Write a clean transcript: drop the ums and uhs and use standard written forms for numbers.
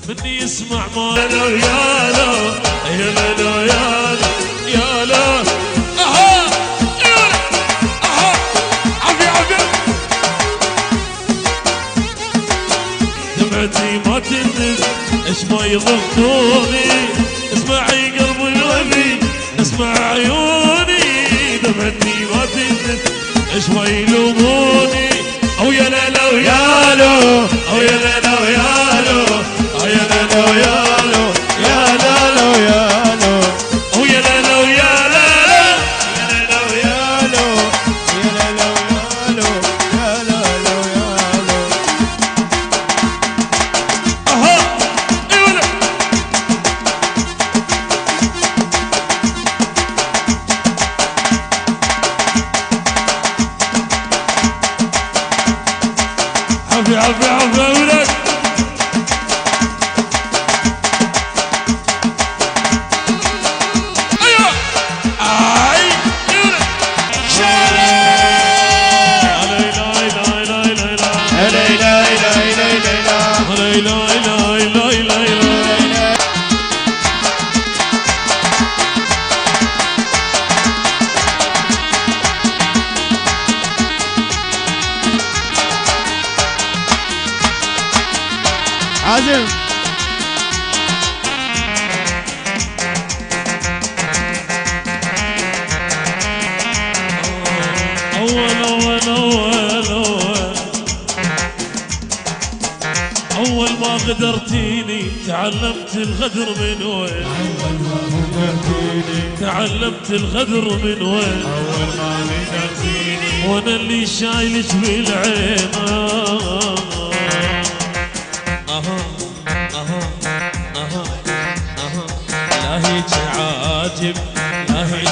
مني يسمع ما لو يا لو يا لو يا لو يا لو اها اها عافية عافية دمعتي ما تنزل ايش ما يضغطوني اسمعي قلبي الوفي اسمع عيوني دمعتي ما تنزل ايش ما يلوموني او يا لو يا لو او يا لو يا لو او يا لو يا لو يا لو يا لو او يا لو يا لو يا لو يا لو يا لو يا لو يا لو اها ايوه عافية عافية عافية يا ولد ايوه اي يا ولد شالي لا لا لا لا لا لا لا لا لا لا لا عازم أول ما غدرتيني تعلمت الغدر من وين أول ما غدرتيني تعلمت الغدر من وين أول ما غدرتيني وانا اللي شايلك بالعين اها اها اها اها لا هيك عاجب لا هيك